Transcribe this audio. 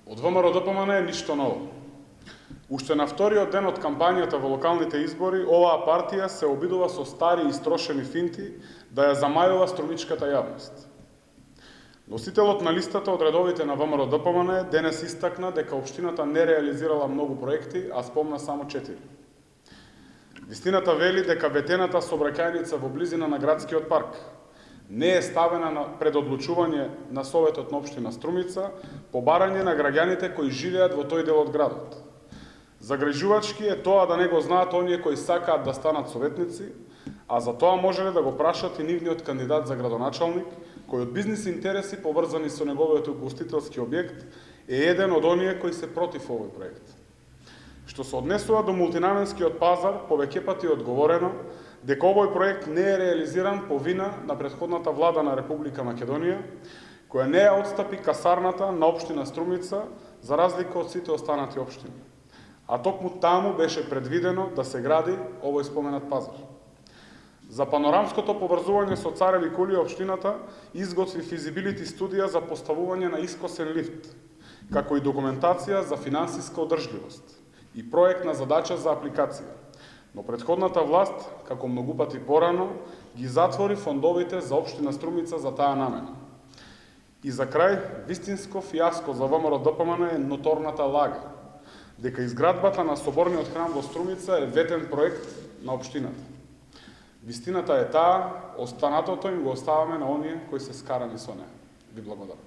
Од ВМРО-ДПМН ништо ново. Уште на вториот ден од кампањата во локалните избори, оваа партија се обидува со стари и строшени финти да ја замајува струмичката јавност. Носителот на листата од редовите на ВМРО-ДПМН денес истакна дека општината не реализирала многу проекти, а спомна само 4. Вистината вели дека ветената сообраќајница во близина на градскиот парк не е ставена пред одлучување на Советот на општина Струмица по барање на граѓаните кои живеат во тој дел од градот. Загрижувачки е тоа да не го знаат оние кои сакаат да станат советници, а за тоа можеле да го прашат и нивниот кандидат за градоначалник, кој од бизнис интереси поврзани со неговиот угостителски објект е еден од оние кои се против овој проект. Што се однесува до мултинаменскиот пазар, повеќе пати одговорено дека овој проект не е реализиран по вина на претходната влада на Република Македонија, која не ја отстапи касарната на општина Струмица за разлика од сите останати општини. А токму таму беше предвидено да се гради овој споменат пазар. За панорамското поврзување со Цареви кули општината изготви физибилити студија за поставување на искосен лифт, како и документација за финансиска одржливост и проектна задача за апликација. Но претходната власт, како многу пати порано, ги затвори фондовите за општина Струмица за таа намена. И за крај, вистинско фијаско за ВМРО-ДПМН е ноторната лага, дека изградбата на соборниот храм во Струмица е ветен проект на општината. Вистината е таа, останатото им го оставаме на оние кои се скарани со неа. Ви благодарам.